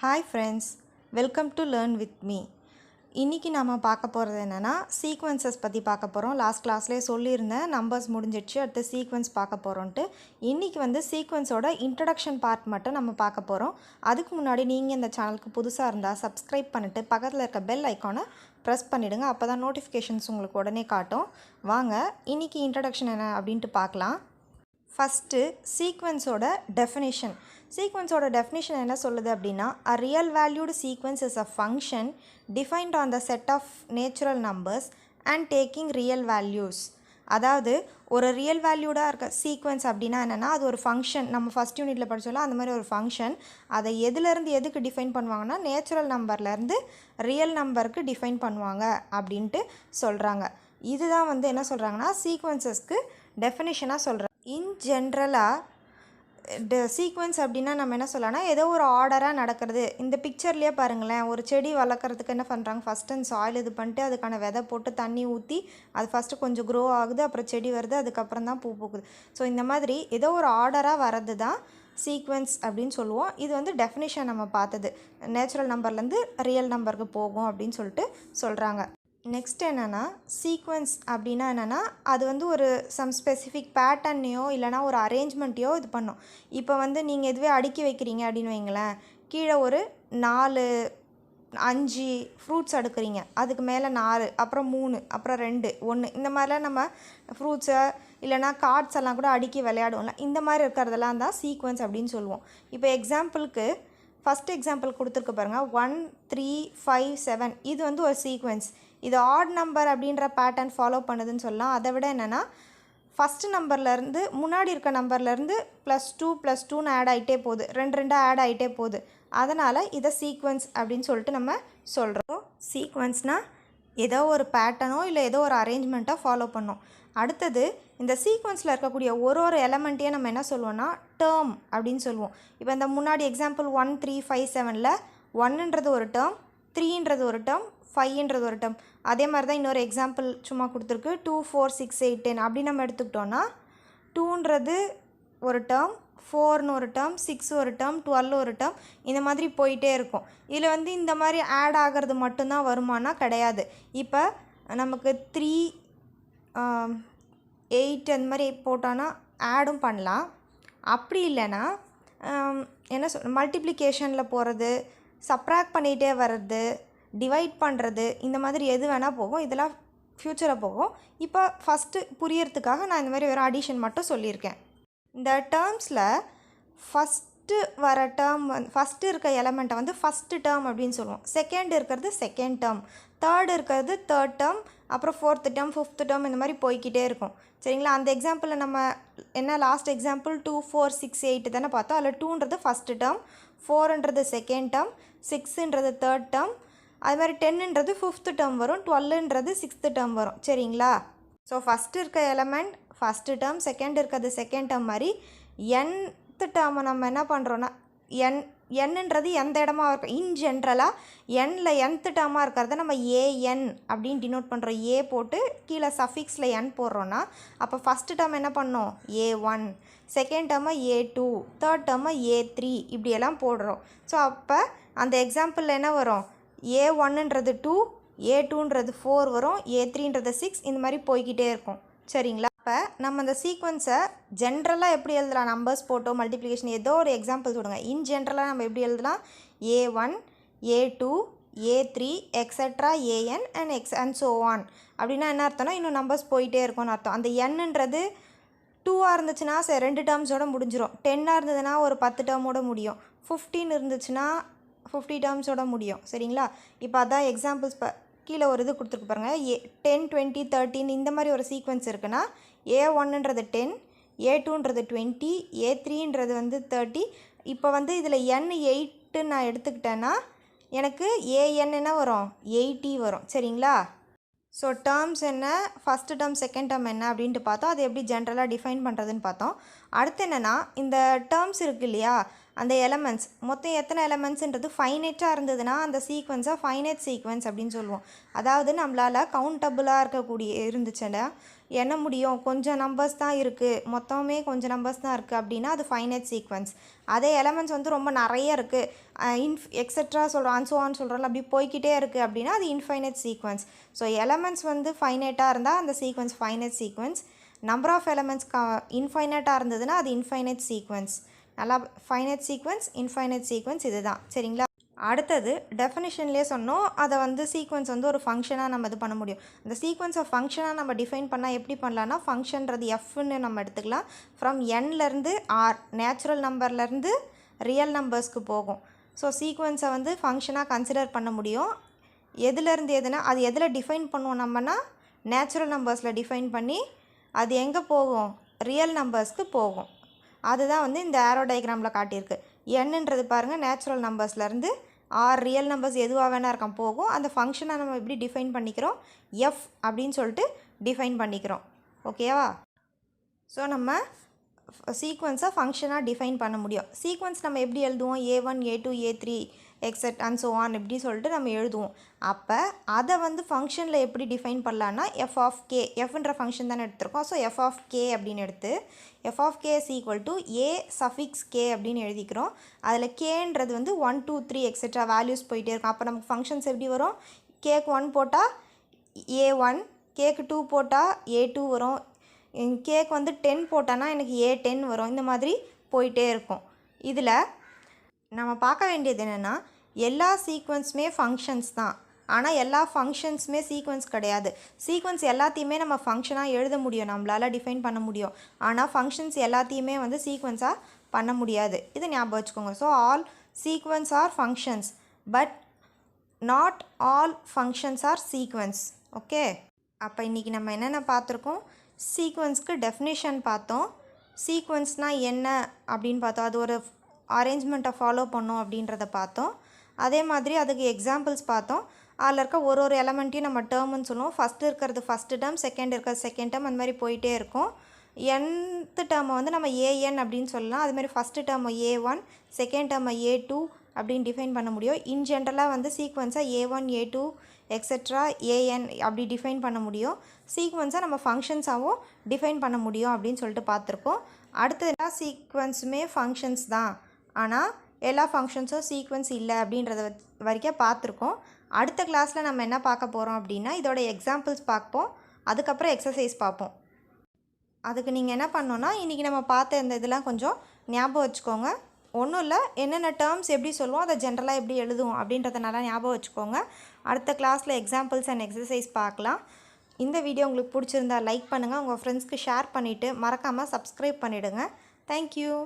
Hi friends, welcome to Learn with me. இன்றைக்கி நாம் பார்க்க போகிறது என்னென்னா சீக்வன்சஸ் பற்றி பார்க்க போகிறோம். லாஸ்ட் கிளாஸ்லேயே சொல்லியிருந்தேன், நம்பர்ஸ் முடிஞ்சிடுச்சு, அடுத்து சீக்வன்ஸ் பார்க்க போகிறோன்ட்டு. இன்றைக்கி வந்து சீக்வன்ஸோட இன்ட்ரடக்ஷன் பார்ட் மட்டும் நம்ம பார்க்க போகிறோம். அதுக்கு முன்னாடி நீங்கள் இந்த சேனலுக்கு புதுசாக இருந்தால் சப்ஸ்கிரைப் பண்ணிவிட்டு பக்கத்தில் இருக்க பெல் ஐக்கானை ப்ரெஸ் பண்ணிவிடுங்க. அப்போ தான் நோட்டிஃபிகேஷன்ஸ் உங்களுக்கு உடனே காட்டும். வாங்க இன்றைக்கி இன்ட்ரடக்ஷன் என்ன அப்படின்ட்டு பார்க்கலாம். ஃபஸ்ட்டு சீக்வன்ஸோட டெஃபினிஷன். சீக்வன்ஸோட டெஃபினிஷன் என்ன சொல்லுது அப்படின்னா, a real valued sequence is a function defined on the set of natural numbers and taking real values. அதாவது ஒரு ரியல் வேல்யூடாக இருக்க சீக்வன்ஸ் அப்படின்னா என்னென்னா, அது ஒரு ஃபங்க்ஷன். நம்ம ஃபஸ்ட் யூனிட்டில் படிச்சோம்ல, அந்த மாதிரி ஒரு ஃபங்க்ஷன். அதை எதுலேருந்து எதுக்கு டிஃபைன் பண்ணுவாங்கன்னா, நேச்சுரல் நம்பர்லேருந்து ரியல் நம்பருக்கு டிஃபைன் பண்ணுவாங்க அப்படின்ட்டு சொல்கிறாங்க. இதுதான் வந்து என்ன சொல்கிறாங்கன்னா சீக்வன்சஸ்க்கு டெஃபினிஷனாக சொல்கிறாங்க. இன் ஜென்ரலாக சீக்வன்ஸ் அப்படின்னா நம்ம என்ன சொல்லலாம்னா, ஏதோ ஒரு ஆர்டராக நடக்கிறது. இந்த பிக்சர்லேயே பாருங்களேன், ஒரு செடி வளர்க்குறதுக்கு என்ன பண்ணுறாங்க, ஃபஸ்ட் அண்ட் சாயில் இது பண்ணிட்டு அதுக்கான விதை போட்டு தண்ணி ஊற்றி அது ஃபஸ்ட்டு கொஞ்சம் க்ரோ ஆகுது, அப்புறம் செடி வருது, அதுக்கப்புறம் தான் பூ பூக்குது. ஸோ இந்த மாதிரி ஏதோ ஒரு ஆர்டராக வர்றது தான் சீக்வன்ஸ் அப்படின்னு சொல்லுவோம். இது வந்து டெஃபினிஷன் நம்ம பார்த்தது, நேச்சுரல் நம்பர்லேருந்து ரியல் நம்பருக்கு போகும் அப்படின்னு சொல்லிட்டு சொல்கிறாங்க. நெக்ஸ்ட் என்னென்னா, சீக்வன்ஸ் அப்படின்னா என்னென்னா, அது வந்து ஒரு சம் ஸ்பெசிஃபிக் பேட்டர்னையோ இல்லைனா ஒரு அரேஞ்ச்மெண்ட்டையோ இது பண்ணும். இப்போ வந்து நீங்கள் எதுவே அடுக்கி வைக்கிறீங்க அப்படின்னு வைங்களேன், கீழே ஒரு 4-5 ஃப்ரூட்ஸ் அடுக்குறீங்க, அதுக்கு மேலே 4, அப்புறம் 3, அப்புறம் 2, 1, இந்த மாதிரிலாம் நம்ம ஃப்ரூட்ஸை இல்லைனா கார்ட்ஸ் எல்லாம் கூட அடுக்கி விளையாடுவோம்ல, இந்த மாதிரி இருக்கிறதெல்லாம் தான் சீக்வன்ஸ் அப்படின்னு சொல்லுவோம். இப்போ எக்ஸாம்பிளுக்கு ஃபஸ்ட் எக்ஸாம்பிள் கொடுத்துருக்கு பாருங்கள், 1 3 5 7. இது வந்து ஒரு சீக்வன்ஸ். இது ஆட் நம்பர் அப்படின்ற பேட்டர்ன் ஃபாலோ பண்ணுதுன்னு சொல்லலாம். அதை விட என்னென்னா, ஃபஸ்ட்டு நம்பர்லேருந்து முன்னாடி இருக்க நம்பர்லேருந்து +2 +2ன்னு ஆட் ஆகிட்டே போகுது, 2 ஆட் ஆகிட்டே போகுது. அதனால் இதை சீக்வன்ஸ் அப்படின்னு சொல்லிட்டு நம்ம சொல்கிறோம். சீக்வன்ஸ்னால் ஏதோ ஒரு பேட்டர்னோ இல்லை ஏதோ ஒரு அரேஞ்ச்மெண்ட்டோ ஃபாலோ பண்ணோம். அடுத்தது இந்த சீக்வன்ஸில் இருக்கக்கூடிய ஒரு எலமெண்ட்டையே நம்ம என்ன சொல்லுவோம்னா டேர்ம் அப்படின்னு சொல்லுவோம். இப்போ இந்த முன்னாடி எக்ஸாம்பிள் 1 3 5 7ல் 1ன்றது ஒரு டேர்ம், 3ன்றது ஒரு டேர்ம், 5ன்றது ஒரு டேர்ம். அதே மாதிரி தான் இன்னொரு எக்ஸாம்பிள் சும்மா கொடுத்துருக்கு, 2 4 6 8 10 அப்படி நம்ம எடுத்துக்கிட்டோன்னா 2ன்றது ஒரு டேர்ம், 4ன்னு ஒரு டேர்ம், 6 ஒரு டேர்ம், 12 ஒரு டேர்ம், இந்த மாதிரி போயிட்டே இருக்கும். இதில் வந்து இந்த மாதிரி ஆட் ஆகிறது மட்டும்தான் வருமானா கிடையாது. இப்போ நமக்கு 3 8 அந்த மாதிரி போட்டோன்னா ஆடும் பண்ணலாம். அப்படி இல்லைன்னா என்ன மல்டிப்ளிகேஷனில் போகிறது, சப்ராக்ட் பண்ணிகிட்டே வர்றது, டிவைட் பண்ணுறது, இந்த மாதிரி எது வேணால் போகும். இதெல்லாம் ஃப்யூச்சரில் போகும். இப்போ ஃபஸ்ட்டு புரியறதுக்காக நான் இந்த மாதிரி ஒரு அடிஷன் மட்டும் சொல்லியிருக்கேன். இந்த டேர்ம்ஸில் ஃபஸ்ட்டு வர டேர்ம் ஃபஸ்ட்டு இருக்க எலமெண்ட்டை வந்து ஃபஸ்ட்டு டேர்ம் அப்படின்னு சொல்லுவோம். செகண்ட் இருக்கிறது செகண்ட் டேர்ம், தேர்டு இருக்கிறது தேர்ட் டேர்ம், அப்புறம் ஃபோர்த்து டேர்ம், ஃபிஃப்த்து டேர்ம், இந்த மாதிரி போய்கிட்டே இருக்கும். சரிங்களா? அந்த எக்ஸாம்பிளில் நம்ம என்ன லாஸ்ட் எக்ஸாம்பிள் 2 4 6 8 தானே பார்த்தோம். அதில் 2ன்றது ஃபஸ்ட்டு டேர்ம், 4ன்றது செகண்ட் டேர்ம், 6ன்றது தேர்ட் டேர்ம், அது மாதிரி 10ன்றது ஃபிஃப்த்து டேர்ம் வரும், 12ன்றது சிக்ஸ்த்து டேர்ம் வரும். சரிங்களா? ஸோ ஃபஸ்ட்டு இருக்க எலமெண்ட் ஃபஸ்ட்டு டேர்ம், செகண்ட் இருக்கிறது செகண்ட் டேர்ம் மாதிரி nth டேர்மை நம்ம என்ன பண்ணுறோன்னா என்னன்றது எந்த இடமா இருக்கும். இன் ஜென்ரலாக எண்ணில் nth டேர்மாக இருக்கிறத நம்ம ஏஎன் அப்படின்னு டினோட் பண்ணுறோம். ஏ போட்டு கீழே சஃபிக்ஸில் என் போடுறோன்னா, அப்போ ஃபஸ்ட்டு டேர்ம் என்ன பண்ணோம் A1, செகண்ட் டேர்மை A2, தேர்ட் டேர்மை A3, இப்படியெல்லாம் போடுறோம். ஸோ அப்போ அந்த எக்ஸாம்பிளில் என்ன வரும், A1ன்றது 2, A2ன்றது 4 வரும், A3ன்றது 6, இந்த மாதிரி போய்கிட்டே இருக்கும். சரிங்களா? இப்போ நம்ம அந்த சீக்வன்ஸை ஜென்ரலாக எப்படி எழுதலாம், நம்பர்ஸ் போட்டோ மல்டிப்ளிகேஷன் ஏதோ ஒரு எக்ஸாம்பிள் சொல்லுங்கள். இன் ஜென்ரலாக நம்ம எப்படி எழுதலாம், A1 A2 A3 extra AN and so on. அப்படின்னா என்ன அர்த்தம்னா, இன்னும் நம்பர்ஸ் போயிட்டே இருக்கும்னு அர்த்தம். அந்த என்னன்றது 2ஆக இருந்துச்சுன்னா சரி 2 டேர்ம்ஸோடு முடிஞ்சிடும், 10ஆக இருந்ததுன்னா ஒரு 10 டேர்மோடு முடியும், 15 இருந்துச்சுன்னா 50 டேர்ம்ஸோட முடியும். சரிங்களா? இப்போ அதான் எக்ஸாம்பிள்ஸ் கீழே ஒரு இது கொடுத்துருக்கு பாருங்கள், 10 20 13 இந்த மாதிரி ஒரு சீக்வன்ஸ் இருக்குன்னா A1ன்றது 10, A2ன்றது 20, A3ன்றது வந்து 30. இப்போ வந்து இதில் N8 நான் எடுத்துக்கிட்டேன்னா எனக்கு AN என்ன வரும், 80 வரும். சரிங்களா? ஸோ டேர்ம்ஸ் என்ன, ஃபஸ்ட்டு டேர்ம் செகண்ட் டேர்ம் என்ன அப்படின்ட்டு பார்த்தோம். அது எப்படி ஜென்ரலாக டிஃபைன் பண்ணுறதுன்னு பார்த்தோம். அடுத்து என்னென்னா, இந்த டேர்ம்ஸ் இருக்குது இல்லையா, அந்த எலமெண்ட்ஸ் மொத்தம் எத்தனை எலமெண்ட்ஸுன்றது ஃபைனைட்டாக இருந்ததுன்னா அந்த சீக்வன்ஸாக ஃபைனைட் சீக்வன்ஸ் அப்படின்னு சொல்லுவோம். அதாவது நம்மளால் கவுண்டபுளாக இருக்கக்கூடிய இருந்துச்சுன்னா, எண்ண முடியும், கொஞ்சம் நம்பர்ஸ் தான் இருக்குது, மொத்தமே கொஞ்சம் நம்பர்ஸ் தான் இருக்குது அப்படின்னா அது ஃபைனைட் சீக்வன்ஸ். அதே எலமெண்ட்ஸ் வந்து ரொம்ப நிறைய இருக்குது, எக்ஸெட்ரா சொல்கிறோம், அன்சோவான்னு சொல்கிறோம்ல, அப்படி போய்கிட்டே இருக்குது அப்படின்னா அது இன்ஃபைனைட் சீக்வன்ஸ். ஸோ எலமெண்ட்ஸ் வந்து ஃபைனைட்டாக இருந்தால் அந்த sequence finite sequence. Number of elements இன்ஃபைனைட்டாக இருந்ததுன்னா அது இன்ஃபைனைட் சீக்வன்ஸ். நல்லா ஃபைனைட் சீக்வன்ஸ், இன்ஃபைனைட் சீக்வன்ஸ் இதுதான். சரிங்களா? அடுத்தது டெஃபினிஷன்லேயே சொன்னோம், அதை வந்து சீக்வன்ஸ் வந்து ஒரு ஃபங்க்ஷனாக நம்ம இது பண்ண முடியும். அந்த சீக்வன்ஸை ஃபங்க்ஷனாக நம்ம டிஃபைன் பண்ணால் எப்படி பண்ணலான்னா, ஃபங்க்ஷன்றது எஃப்னு நம்ம எடுத்துக்கலாம். ஃப்ரம் என்லேருந்து ஆர், நேச்சுரல் நம்பர்லேருந்து ரியல் நம்பர்ஸ்க்கு போகும். ஸோ சீக்வன்ஸை வந்து ஃபங்க்ஷனாக கன்சிடர் பண்ண முடியும். எதுலேருந்து எதுனா அது எதில் டிஃபைன் பண்ணுவோம் நம்மனா, நேச்சுரல் நம்பர்ஸில் டிஃபைன் பண்ணி அது எங்கே போகும், ரியல் நம்பர்ஸ்க்கு போகும். அதுதான் வந்து இந்த ஆரோ டயக்ராமில் காட்டியிருக்கு. என்னன்றது பாருங்கள் நேச்சுரல் நம்பர்ஸ்லேருந்து ஆர் ரியல் நம்பர்ஸ் எதுவாக வேணா இருக்கான் போகும். அந்த ஃபங்க்ஷனை நம்ம எப்படி டிஃபைன் பண்ணிக்கிறோம், எஃப் அப்படின்னு சொல்லிட்டு டிஃபைன் பண்ணிக்கிறோம். ஓகேவா? ஸோ நம்ம சீக்வன்ஸை ஃபங்க்ஷனாக டிஃபைன் பண்ண முடியும். சீக்வன்ஸ் நம்ம எப்படி எழுதுவோம், A1 A2 A3 எக்ஸெட் and so on இப்படி சொல்லிட்டு நம்ம எழுதுவோம். அப்போ அதை வந்து ஃபங்க்ஷனில் எப்படி டிஃபைன் பண்ணலான்னா, எஃப் ஆஃப் கே, எஃப்ன்ற ஃபங்க்ஷன் தானே எடுத்திருக்கோம். ஸோ எஃப் ஆஃப் கே அப்படின்னு எடுத்து F of K is equal to A suffix K அப்படின்னு எழுதிக்கிறோம். அதில் கேன்றது வந்து 1 2 3 எக்ஸெட்ரா வேல்யூஸ் போயிட்டே இருக்கும். அப்போ நமக்கு ஃபங்க்ஷன்ஸ் எப்படி வரும், கேக்கு 1 போட்டால் A1, கேக்கு 2 போட்டால் A2 வரும், கேக்கு வந்து 10 போட்டானா எனக்கு A10 வரும். இந்த மாதிரி போயிட்டே இருக்கும். இதில் நம்ம பார்க்க வேண்டியது என்னென்னா, எல்லா சீக்வன்ஸுமே ஃபங்க்ஷன்ஸ் தான், ஆனால் எல்லா ஃபங்க்ஷன்ஸுமே சீக்வன்ஸ் கிடையாது. சீக்வன்ஸ் எல்லாத்தையுமே நம்ம ஃபங்க்ஷனாக எழுத முடியும், நம்மளால் டிஃபைன் பண்ண முடியும். ஆனால் ஃபங்க்ஷன்ஸ் எல்லாத்தையுமே வந்து சீக்வன்ஸாக பண்ண முடியாது. இதை ஞாபகம் வச்சுக்கோங்க. So all sequence are functions, but not all functions are sequence. Okay, அப்போ இன்றைக்கி நம்ம என்னென்ன பார்த்துருக்கோம், சீக்வன்ஸ்க்கு டெஃபினிஷன் பார்த்தோம், சீக்வன்ஸ்னால் என்ன அப்படின்னு பார்த்தோம், அது ஒரு அரேஞ்ச்மெண்ட்டை ஃபாலோ பண்ணோம் அப்படின்றத பார்த்தோம். அதே மாதிரி அதுக்கு எக்ஸாம்பிள்ஸ் பார்த்தோம். அதில் இருக்க ஒரு ஒரு எலமெண்ட்டையும் நம்ம டேர்ம்னு சொல்லுவோம். ஃபஸ்ட்டு இருக்கிறது ஃபஸ்ட்டு டேர்ம், செகண்ட் இருக்கிறது செகண்ட் டேர்ம், அந்த மாதிரி போயிட்டே இருக்கும். nth டேர்மை வந்து நம்ம ஏஎன் அப்படின்னு சொல்லலாம். அதுமாதிரி ஃபஸ்ட்டு டேர்மை A1, செகண்ட் டேர்மை A2 அப்படின்னு டிஃபைன் பண்ண முடியும். இன் ஜென்ரலாக வந்து சீக்வன்ஸை A1 A2 எக்ஸெட்ரா AN அப்படி டிஃபைன் பண்ண முடியும். சீக்வன்ஸை நம்ம ஃபங்க்ஷன்ஸாகவும் டிஃபைன் பண்ண முடியும் அப்படின்னு சொல்லிட்டு பார்த்துருக்கோம். அடுத்தது எல்லா சீக்வன்ஸுமே ஃபங்க்ஷன்ஸ் தான், ஆனால் எல்லா ஃபங்க்ஷன்ஸும் சீக்வன்ஸ் இல்லை அப்படின்றத வரைக்கும் பார்த்துருக்கோம். அடுத்த கிளாஸில் நம்ம என்ன பார்க்க போகிறோம் அப்படின்னா, இதோட எக்ஸாம்பிள்ஸ் பார்ப்போம், அதுக்கப்புறம் எக்ஸசைஸ் பார்ப்போம். அதுக்கு நீங்கள் என்ன பண்ணணுன்னா, இன்றைக்கி நம்ம பார்த்த இந்த இதெல்லாம் கொஞ்சம் ஞாபகம் வச்சுக்கோங்க. ஒன்றும் இல்லை, என்னென்ன டேர்ம்ஸ் எப்படி சொல்லுவோம், அதை ஜென்ரலாக எப்படி எழுதுவோம் அப்படின்றத நல்லா ஞாபகம் வச்சுக்கோங்க. அடுத்த கிளாஸில் எக்ஸாம்பிள்ஸ் அண்ட் எக்ஸசைஸ் பார்க்கலாம். இந்த வீடியோ உங்களுக்கு பிடிச்சிருந்தா லைக் பண்ணுங்கள், உங்கள் ஃப்ரெண்ட்ஸ்க்கு ஷேர் பண்ணிவிட்டு மறக்காமல் சப்ஸ்கிரைப் பண்ணிவிடுங்க. தேங்க்யூ.